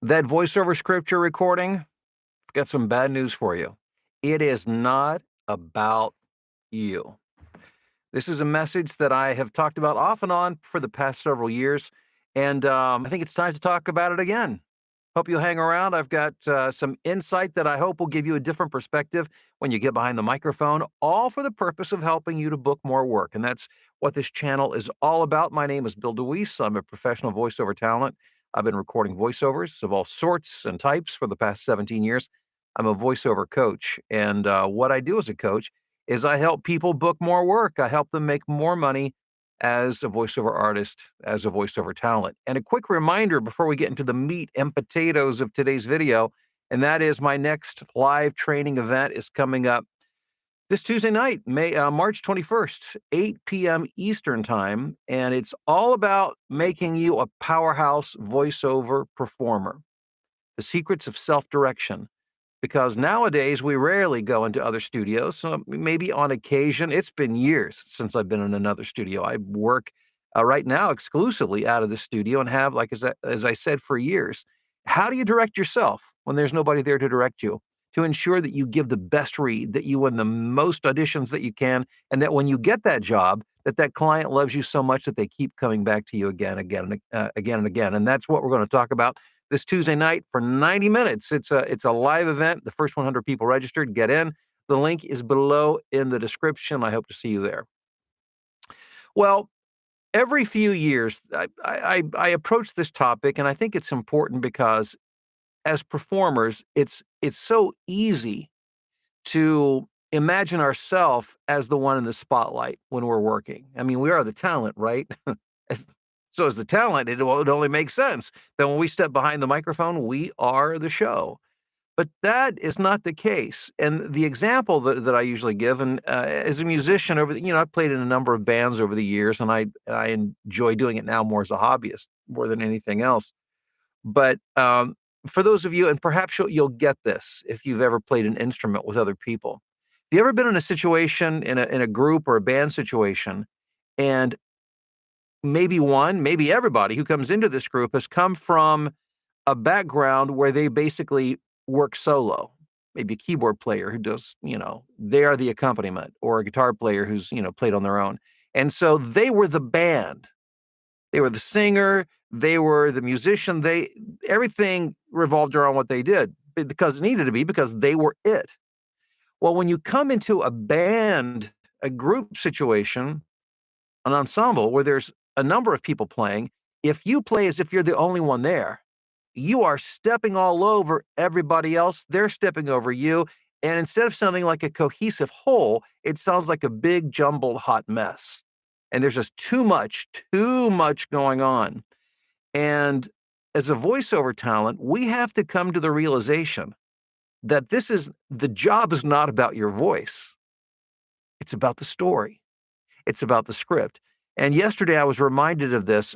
That voiceover script you're recording, I've got some bad news for you. It is not about you. This is a message that I have talked about off and on for the past several years, and I think it's time to talk about it again. Hope you'll hang around. I've got some insight that I hope will give you a different perspective when you get behind the microphone, all for the purpose of helping you to book more work. And that's what this channel is all about. My name is Bill DeWeese. I'm a professional voiceover talent. I've been recording voiceovers of all sorts and types for the past 17 years. I'm a voiceover coach. And what I do as a coach is I help people book more work. I help them make more money as a voiceover artist, as a voiceover talent. And a quick reminder before we get into the meat and potatoes of today's video, and that is my next live training event is coming up this Tuesday night, March 21st, 8 p.m. Eastern Time, and it's all about making you a powerhouse voiceover performer. The secrets of self-direction, because nowadays we rarely go into other studios. So maybe on occasion, it's been years since I've been in another studio. I work right now exclusively out of the studio and have, like as I said, for years. How do you direct yourself when there's nobody there to direct you? To ensure that you give the best read, that you win the most auditions that you can, and that when you get that job, that client loves you so much that they keep coming back to you again and again. And that's what we're going to talk about this Tuesday night for 90 minutes. It's a live event. The first 100 people registered get in. The link is below in the description. I hope to see you there. Well, every few years, I approach this topic, and I think it's important because as performers, it's so easy to imagine ourselves as the one in the spotlight when we're working. I mean, we are the talent, right? As so as the talent, it only makes sense that when we step behind the microphone, we are the show. But that is not the case. And the example that I usually give, and as a musician I've played in a number of bands over the years, and I enjoy doing it now more as a hobbyist more than anything else. But for those of you, and perhaps you'll get this if you've ever played an instrument with other people. Have you ever been in a situation in a group or a band situation, and maybe everybody who comes into this group has come from a background where they basically work solo. Maybe a keyboard player who does, they are the accompaniment, or a guitar player who's, played on their own. And so they were the band. They were the singer, they were the musician, everything revolved around what they did because it needed to be because they were it. Well, when you come into a band, a group situation, an ensemble where there's a number of people playing, if you play as if you're the only one there, you are stepping all over everybody else. They're stepping over you. And instead of sounding like a cohesive whole, it sounds like a big jumbled hot mess. And there's just too much going on. And as a voiceover talent, we have to come to the realization that the job is not about your voice. It's about the story. It's about the script. And yesterday I was reminded of this.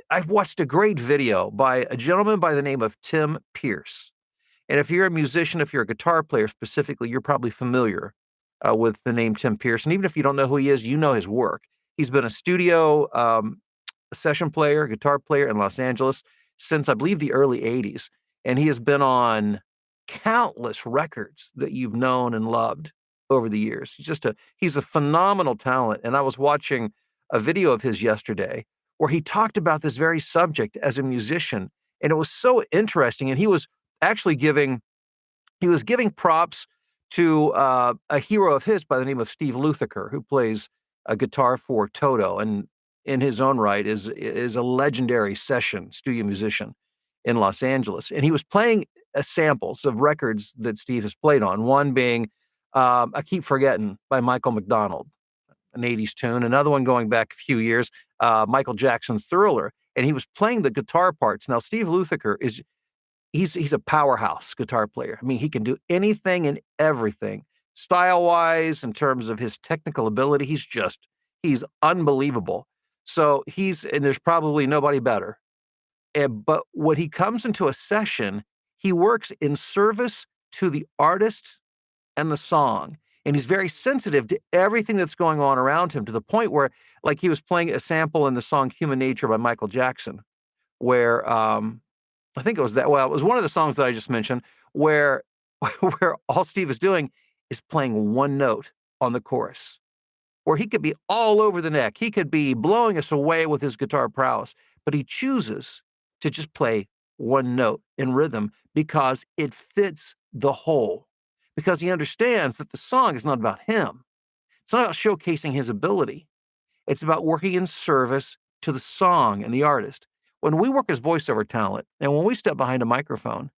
I watched a great video by a gentleman by the name of Tim Pierce. And if you're a musician, if you're a guitar player specifically, you're probably familiar with the name Tim Pierce. And even if you don't know who he is, you know his work. He's been a studio session player, guitar player in Los Angeles since, I believe, the early 80s. And he has been on countless records that you've known and loved over the years. He's a phenomenal talent. And I was watching a video of his yesterday where he talked about this very subject as a musician. And it was so interesting. And he was giving props to a hero of his by the name of Steve Lukather, who plays a guitar for Toto, and in his own right is a legendary session studio musician in Los Angeles. And he was playing samples of records that Steve has played on, one being I Keep Forgetting by Michael McDonald, an 80s tune, another one going back a few years, Michael Jackson's Thriller. And he was playing the guitar parts. Now, Steve Lukather he's a powerhouse guitar player. I mean, he can do anything and everything. Style-wise, in terms of his technical ability, he's unbelievable. So and there's probably nobody better. But when he comes into a session, he works in service to the artist and the song. And he's very sensitive to everything that's going on around him, to the point where, like, he was playing a sample in the song Human Nature by Michael Jackson, where I think it was that well, it was one of the songs that I just mentioned where where all Steve is doing is playing one note on the chorus, where he could be all over the neck. He could be blowing us away with his guitar prowess, but he chooses to just play one note in rhythm because it fits the whole. Because he understands that the song is not about him. It's not about showcasing his ability. It's about working in service to the song and the artist. When we work as voiceover talent and when we step behind a microphone,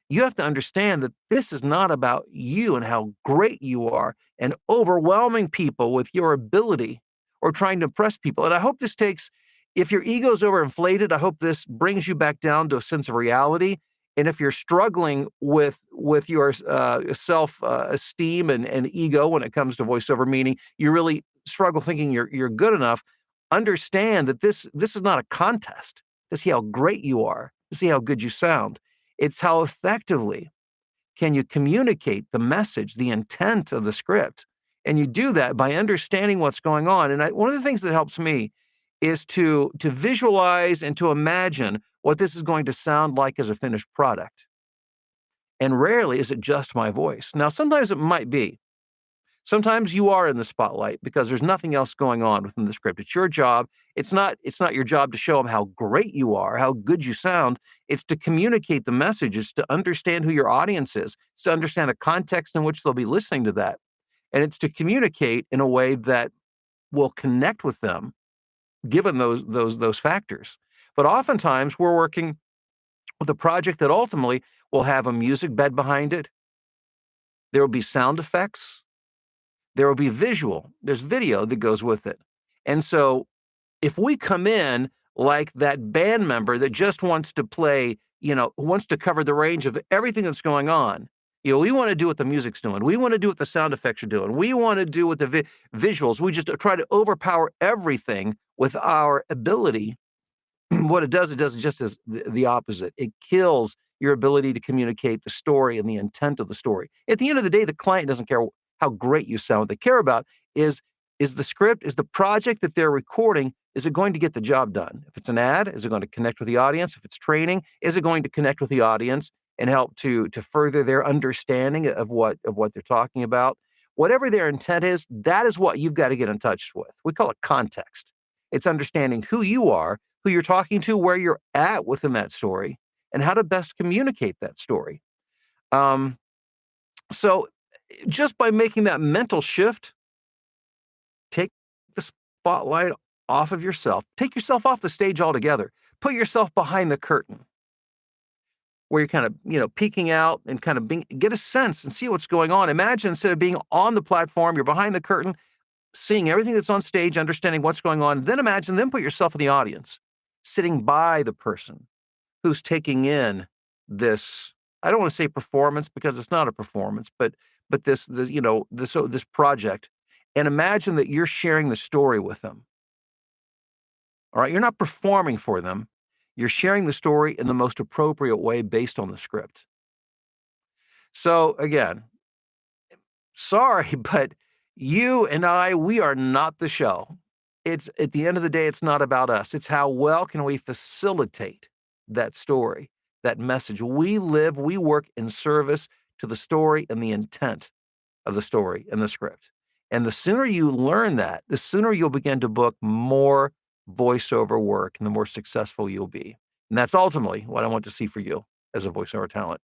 you have to understand that this is not about you and how great you are and overwhelming people with your ability or trying to impress people. And I hope this takes, if your ego's overinflated, I hope this brings you back down to a sense of reality. And if you're struggling with your self esteem and ego when it comes to voiceover, meaning you really struggle thinking you're good enough, understand that this is not a contest to see how great you are, to see how good you sound. It's how effectively can you communicate the message, the intent of the script. And you do that by understanding what's going on. And one of the things that helps me is to visualize and to imagine what this is going to sound like as a finished product. And rarely is it just my voice. Now, sometimes it might be. Sometimes you are in the spotlight because there's nothing else going on within the script. It's your job. It's not your job to show them how great you are, how good you sound. It's to communicate the message. It's to understand who your audience is. It's to understand the context in which they'll be listening to that. And it's to communicate in a way that will connect with them, given those factors. But oftentimes we're working with a project that ultimately will have a music bed behind it. There will be sound effects. There will be visual. There's video that goes with it. And so if we come in like that band member that just wants to play, wants to cover the range of everything that's going on, we want to do what the music's doing. We want to do what the sound effects are doing. We want to do what the visuals. We just try to overpower everything with our ability. What it does just as the opposite. It kills your ability to communicate the story and the intent of the story. At the end of the day, the client doesn't care how great you sound. What they care about is the script, is the project that they're recording, is it going to get the job done? If it's an ad, is it going to connect with the audience? If it's training, is it going to connect with the audience and help to further their understanding of what they're talking about? Whatever their intent is, that is what you've got to get in touch with. We call it context. It's understanding who you are, who you're talking to, where you're at within that story, and how to best communicate that story. So just by making that mental shift, take the spotlight off of yourself. Take yourself off the stage altogether. Put yourself behind the curtain where you're kind of, peeking out and kind of get a sense and see what's going on. Imagine instead of being on the platform, you're behind the curtain, seeing everything that's on stage, understanding what's going on. Then put yourself in the audience, sitting by the person who's taking in this, I don't want to say performance because it's not a performance, but this project, and imagine that you're sharing the story with them. All right, you're not performing for them. You're sharing the story in the most appropriate way based on the script. So again, sorry, but you and I, we are not the show. It's at the end of the day, it's not about us. It's how well can we facilitate that story, that message. We work in service to the story and the intent of the story and the script. And the sooner you learn that, the sooner you'll begin to book more voiceover work and the more successful you'll be. And that's ultimately what I want to see for you as a voiceover talent.